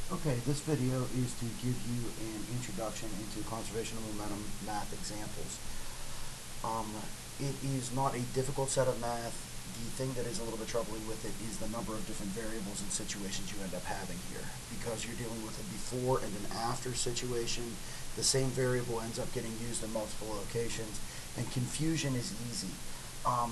Okay, this video is to give you an introduction into conservation of momentum math examples. Um, it is not a difficult set of math. The thing that is a little bit troubling with it is the number of different variables and situations you end up having here. Because you're dealing with a before and an after situation, the same variable ends up getting used in multiple locations, and confusion is easy.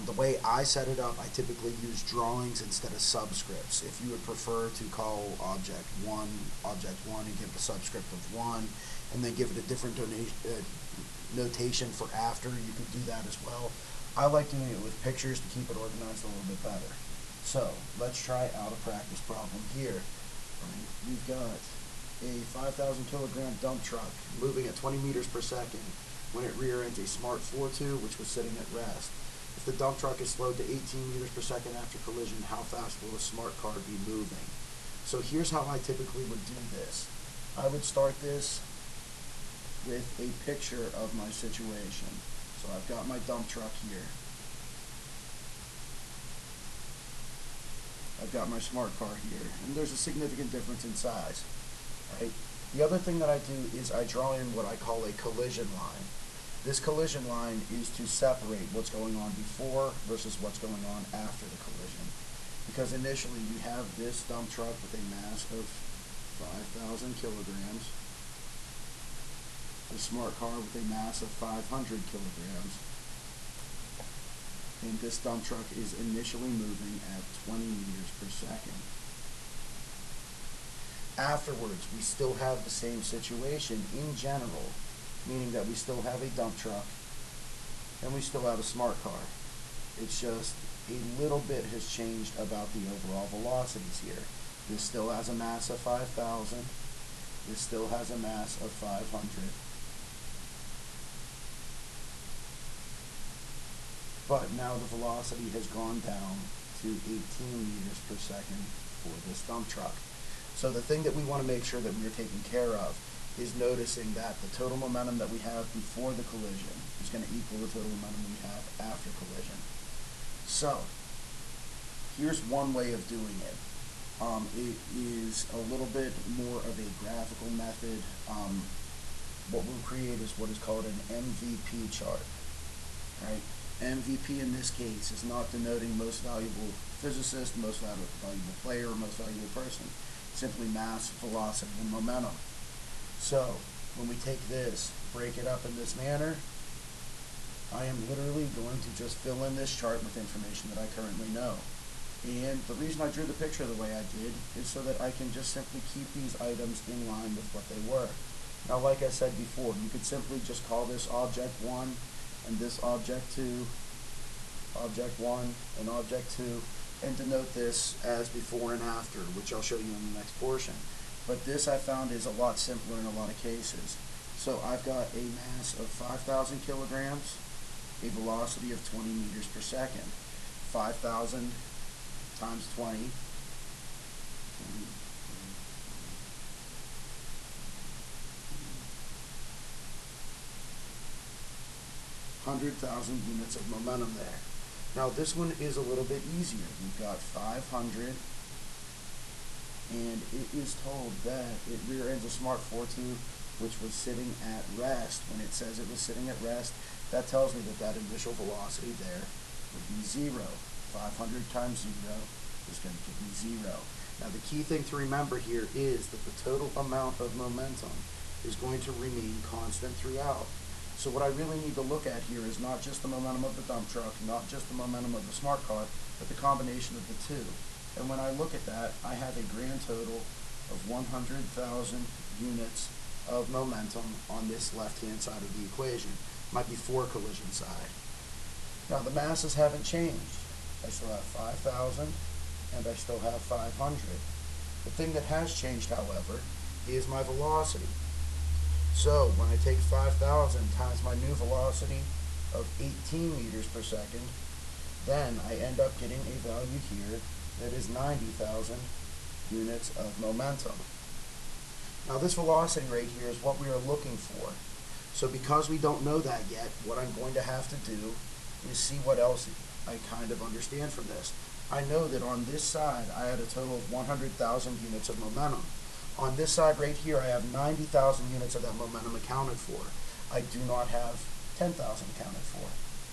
The way I set it up, I typically use drawings instead of subscripts. If you would prefer to call object 1, and give the subscript of 1, and then give it a different notation for after, you could do that as well. I like doing it with pictures to keep it organized a little bit better. So, let's try out a practice problem here. We've got a 5,000 kilogram dump truck moving at 20 meters per second when it rear ends a Smart 4.2 which was sitting at rest. If the dump truck is slowed to 18 meters per second after collision, how fast will the smart car be moving? So here's how I typically would do this. I would start this with a picture of my situation. So I've got my dump truck here. I've got my smart car here, and there's a significant difference in size. Right? The other thing that I do is I draw in what I call a collision line. This collision line is to separate what's going on before versus what's going on after the collision. Because initially we have this dump truck with a mass of 5,000 kilograms, the smart car with a mass of 500 kilograms, and this dump truck is initially moving at 20 meters per second. Afterwards, we still have the same situation in general, meaning that we still have a dump truck and we still have a smart car. It's just a little bit has changed about the overall velocities here. This still has a mass of 5,000. This still has a mass of 500. But now the velocity has gone down to 18 meters per second for this dump truck. So the thing that we want to make sure that we are taking care of is noticing that the total momentum that we have before the collision is going to equal the total momentum we have after collision. So, here's one way of doing it. It is a little bit more of a graphical method. What we'll create is what is called an MVP chart. Right? MVP in this case is not denoting most valuable physicist, most valuable player, or most valuable person. Simply mass, velocity, and momentum. So, when we take this, break it up in this manner, I am literally going to just fill in this chart with information that I currently know. And the reason I drew the picture the way I did is so that I can just simply keep these items in line with what they were. Now, like I said before, you could simply just call this object 1 and this object 2, object 1 and object 2, and denote this as before and after, which I'll show you in the next portion. But this I found is a lot simpler in a lot of cases. So I've got a mass of 5,000 kilograms, a velocity of 20 meters per second. 5,000 times 20, 100,000 units of momentum there. Now this one is a little bit easier. We've got 500, and it is told that it rear ends a Smart 4.2 which was sitting at rest. When it says it was sitting at rest, that tells me that that initial velocity there would be 0. 500 times 0 is going to give me 0. Now the key thing to remember here is that the total amount of momentum is going to remain constant throughout. So what I really need to look at here is not just the momentum of the dump truck, not just the momentum of the smart car, but the combination of the two. And when I look at that, I have a grand total of 100,000 units of momentum on this left-hand side of the equation, my before collision side. Now the masses haven't changed. I still have 5,000 and I still have 500. The thing that has changed, however, is my velocity. So when I take 5,000 times my new velocity of 18 meters per second, then I end up getting a value here that is 90,000 units of momentum. Now this velocity rate here is what we are looking for. So because we don't know that yet, what I'm going to have to do is see what else I kind of understand from this. I know that on this side I had a total of 100,000 units of momentum. On this side right here, I have 90,000 units of that momentum accounted for. I do not have 10,000 accounted for.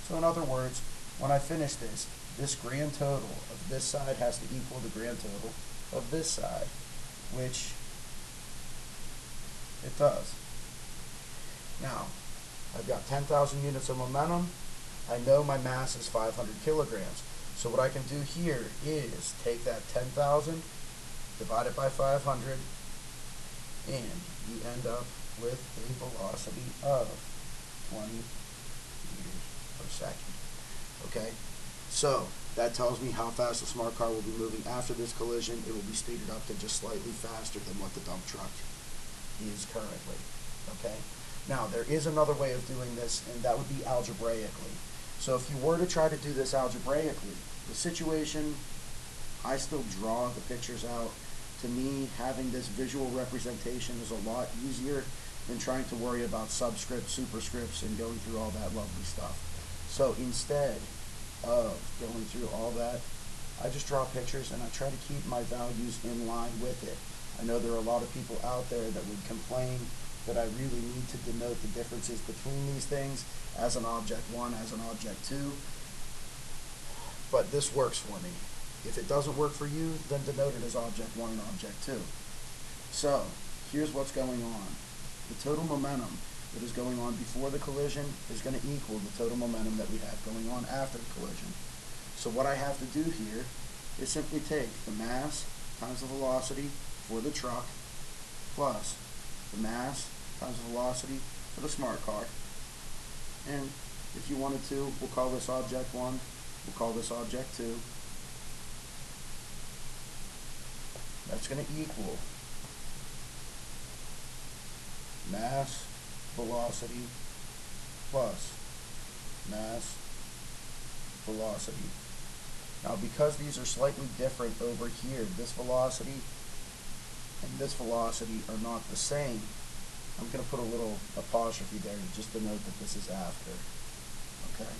So in other words, when I finish this, this grand total of this side has to equal the grand total of this side, which it does. Now, I've got 10,000 units of momentum. I know my mass is 500 kilograms. So what I can do here is take that 10,000, divide it by 500, and you end up with a velocity of 20 meters per second. Okay? So that tells me how fast the smart car will be moving after this collision. It will be speeded up to just slightly faster than what the dump truck is currently. Okay? Now, there is another way of doing this, and that would be algebraically. So if you were to try to do this algebraically, the situation, I still draw the pictures out. To me, having this visual representation is a lot easier than trying to worry about subscripts, superscripts, and going through all that lovely stuff. So instead of going through all that, I just draw pictures and I try to keep my values in line with it. I know there are a lot of people out there that would complain that I really need to denote the differences between these things as an object 1, as an object 2, but this works for me. If it doesn't work for you, then denote it as object 1 and object 2. So, here's what's going on. The total momentum that is going on before the collision is going to equal the total momentum that we have going on after the collision. So what I have to do here is simply take the mass times the velocity for the truck plus the mass times the velocity for the smart car. And if you wanted to, we'll call this object 1, we'll call this object 2. That's going to equal mass velocity plus mass velocity. Now, because these are slightly different over here, this velocity and this velocity are not the same, I'm going to put a little apostrophe there just to note that this is after. Okay.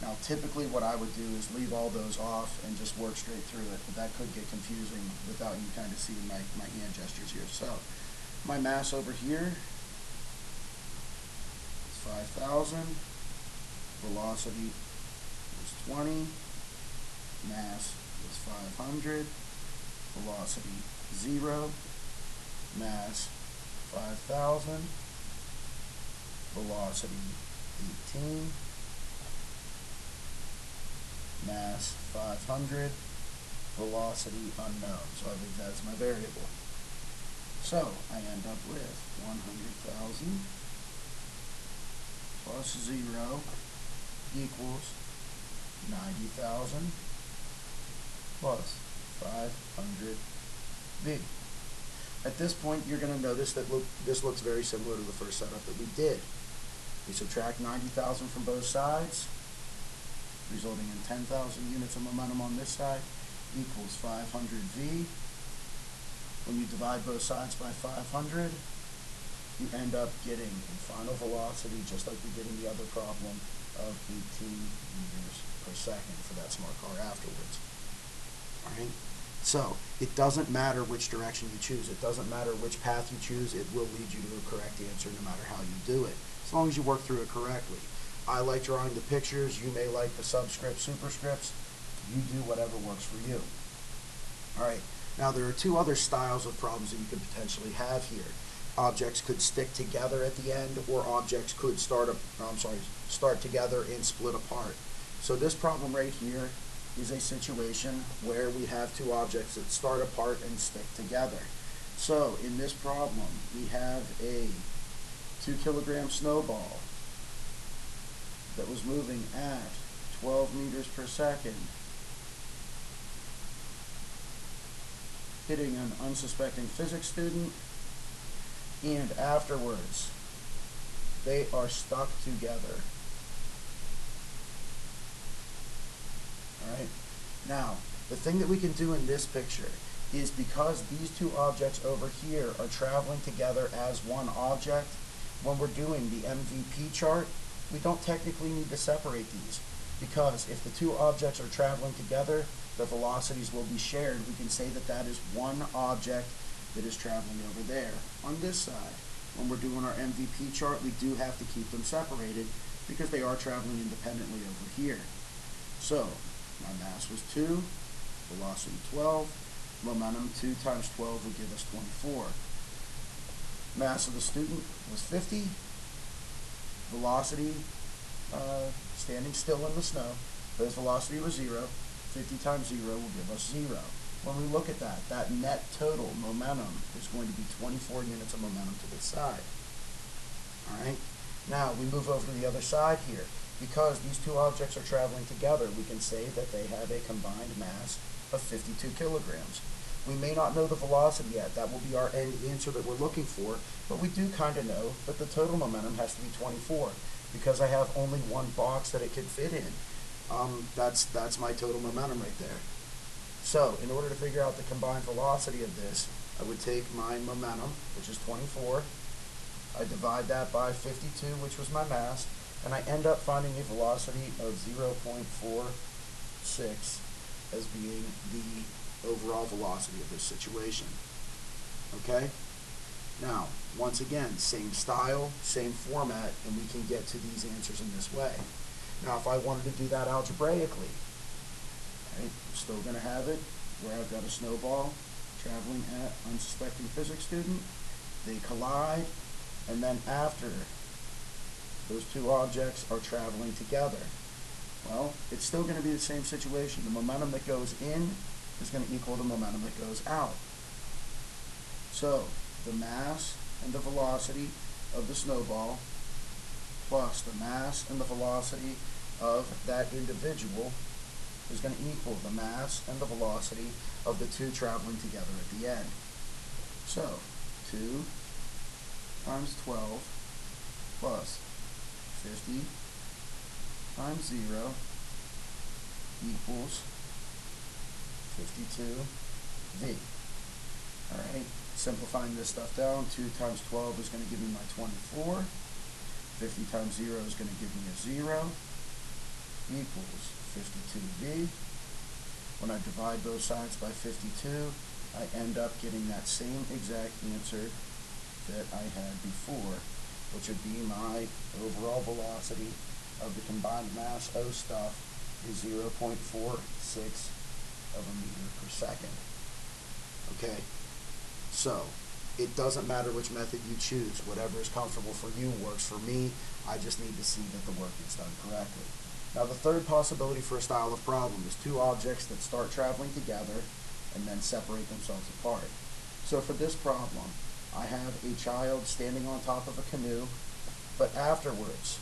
Now, typically what I would do is leave all those off and just work straight through it, but that could get confusing without you kind of seeing my hand gestures here. So, my mass over here is 5,000, velocity is 20, mass is 500, velocity 0, mass 5,000, velocity 18, mass 500, velocity unknown. So I leave that as my variable. So I end up with 100,000 plus 0 equals 90,000 plus 500 V. At this point, you're going to notice that this looks very similar to the first setup that we did. We subtract 90,000 from both sides, resulting in 10,000 units of momentum on this side equals 500 V. When you divide both sides by 500, you end up getting a final velocity, just like we did in the other problem, of 18 meters per second for that smart car afterwards. All right? So, it doesn't matter which direction you choose. It doesn't matter which path you choose. It will lead you to a correct answer no matter how you do it, as long as you work through it correctly. I like drawing the pictures. You may like the subscripts, superscripts. You do whatever works for you. All right. Now, there are two other styles of problems that you could potentially have here. Objects could stick together at the end, or objects could start together and split apart. So this problem right here is a situation where we have two objects that start apart and stick together. So in this problem, we have a 2-kilogram snowball that was moving at 12 meters per second, hitting an unsuspecting physics student, and afterwards they are stuck together. Alright, now the thing that we can do in this picture is, because these two objects over here are traveling together as one object, when we're doing the MVP chart, we don't technically need to separate these, because if the two objects are traveling together, the velocities will be shared. We can say that that is one object that is traveling over there on this side. When we're doing our MVP chart, we do have to keep them separated because they are traveling independently over here. So, my mass was 2, velocity 12, momentum 2 times 12 would give us 24. Mass of the student was 50, velocity, standing still in the snow, but his velocity was 0, 50 times 0 will give us 0. When we look at that net total momentum is going to be 24 units of momentum to this side. Alright, now we move over to the other side here. Because these two objects are traveling together, we can say that they have a combined mass of 52 kilograms. We may not know the velocity yet. That will be our end answer that we're looking for, but we do kind of know that the total momentum has to be 24 because I have only one box that it could fit in. That's my total momentum right there. So, in order to figure out the combined velocity of this, I would take my momentum, which is 24, I divide that by 52, which was my mass, and I end up finding a velocity of 0.46 as being the overall velocity of this situation. Okay? Now, once again, same style, same format, and we can get to these answers in this way. Now, if I wanted to do that algebraically, right, I'm still going to have it where I've got a snowball traveling at unsuspecting physics student. They collide, and then after those two objects are traveling together, well, it's still going to be the same situation. The momentum that goes in is going to equal the momentum that goes out. So, the mass and the velocity of the snowball plus the mass and the velocity of that individual is going to equal the mass and the velocity of the two traveling together at the end. So, 2 times 12 plus 50 times 0 equals 52V. Alright, simplifying this stuff down, 2 times 12 is going to give me my 24. 50 times 0 is going to give me a 0 equals 52V. When I divide both sides by 52, I end up getting that same exact answer that I had before, which would be my overall velocity of the combined mass O stuff is 0.46 of a meter per second. Okay, so it doesn't matter which method you choose. Whatever is comfortable for you works for me. I just need to see that the work is done correctly. Now, the third possibility for a style of problem is two objects that start traveling together and then separate themselves apart. So for this problem, I have a child standing on top of a canoe, but afterwards,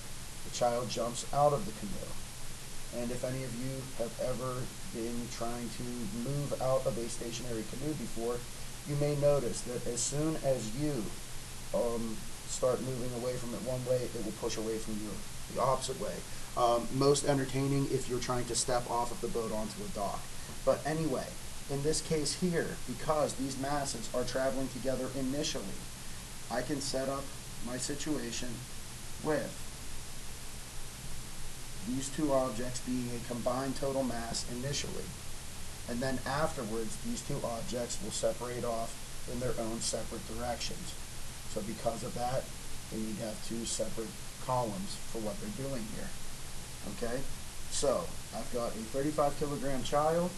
the child jumps out of the canoe. And if any of you have ever been trying to move out of a stationary canoe before, you may notice that as soon as you start moving away from it one way, it will push away from you the opposite way. Most entertaining if you're trying to step off of the boat onto a dock. But anyway, in this case here, because these masses are traveling together initially, I can set up my situation with these two objects being a combined total mass initially. And then afterwards, these two objects will separate off in their own separate directions. So because of that, they need to have two separate columns for what they're doing here. Okay? So, I've got a 35 kilogram child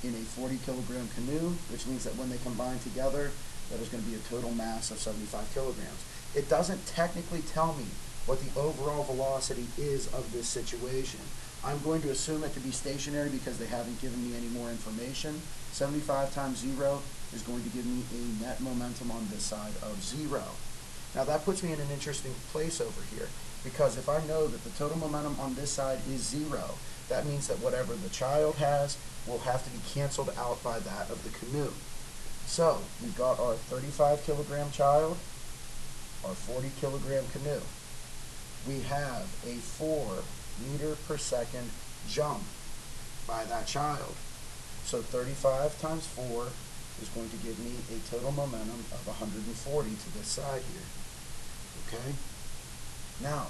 in a 40 kilogram canoe, which means that when they combine together, that is going to be a total mass of 75 kilograms. It doesn't technically tell me what the overall velocity is of this situation. I'm going to assume it to be stationary because they haven't given me any more information. 75 times 0 is going to give me a net momentum on this side of 0. Now that puts me in an interesting place over here, because if I know that the total momentum on this side is 0, that means that whatever the child has will have to be canceled out by that of the canoe. So we've got our 35 kilogram child, our 40 kilogram canoe. We have a 4 meter per second jump by that child. So 35 times 4 is going to give me a total momentum of 140 to this side here. Okay? Now,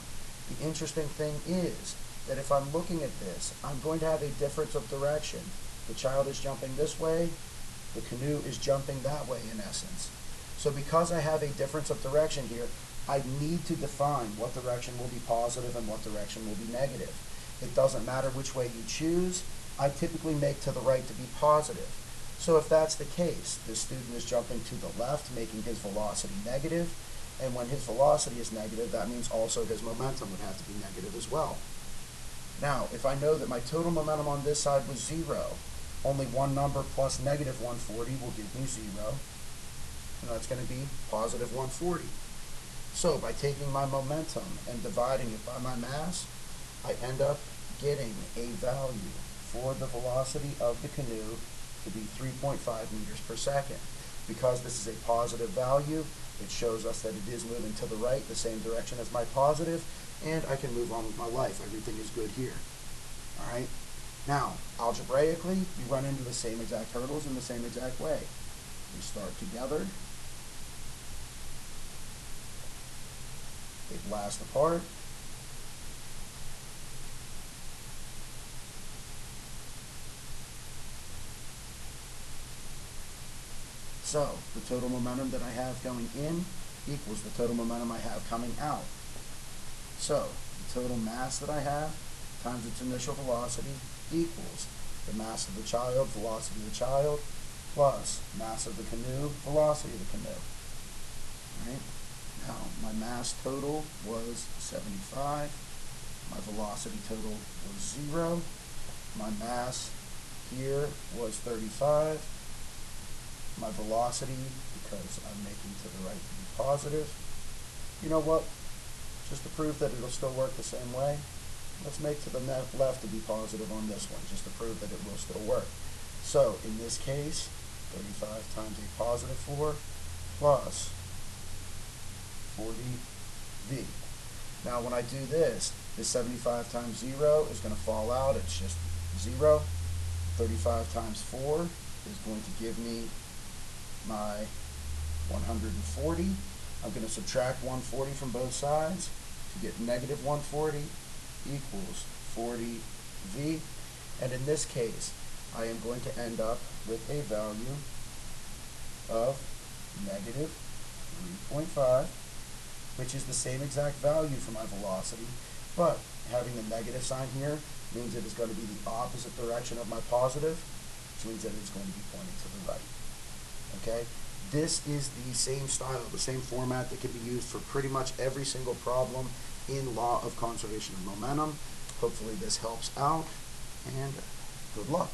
the interesting thing is that if I'm looking at this, I'm going to have a difference of direction. The child is jumping this way, The canoe is jumping that way in essence. So because I have a difference of direction here, I need to define what direction will be positive and what direction will be negative. It doesn't matter which way you choose. I typically make to the right to be positive. So if that's the case, this student is jumping to the left, making his velocity negative, and when his velocity is negative, that means also his momentum would have to be negative as well. Now, if I know that my total momentum on this side was 0, only one number plus negative 140 will give me 0, and that's going to be positive 140. So by taking my momentum and dividing it by my mass, I end up getting a value for the velocity of the canoe to be 3.5 meters per second. Because this is a positive value, it shows us that it is moving to the right, the same direction as my positive, and I can move on with my life. Everything is good here. All right? Now, algebraically, you run into the same exact hurdles in the same exact way. We start together. They blast apart. So, the total momentum that I have going in equals the total momentum I have coming out. So, the total mass that I have times its initial velocity equals the mass of the child, velocity of the child, plus mass of the canoe, velocity of the canoe. All right? Now, my mass total was 75. My velocity total was 0. My mass here was 35. My velocity, because I'm making to the right to be positive. You know what? Just to prove that it'll still work the same way, let's make to the left to be positive on this one, just to prove that it will still work. So, in this case, 35 times a positive 4 plus 40v. Now, when I do this 75 times 0 is going to fall out. It's just 0. 35 times 4 is going to give me my 140. I'm going to subtract 140 from both sides to get negative 140 equals 40v. And in this case, I am going to end up with a value of negative 3.5, which is the same exact value for my velocity, but having the negative sign here means it is going to be the opposite direction of my positive, which means that it's going to be pointing to the right. Okay? This is the same style, the same format that can be used for pretty much every single problem in law of conservation of momentum. Hopefully this helps out, and good luck.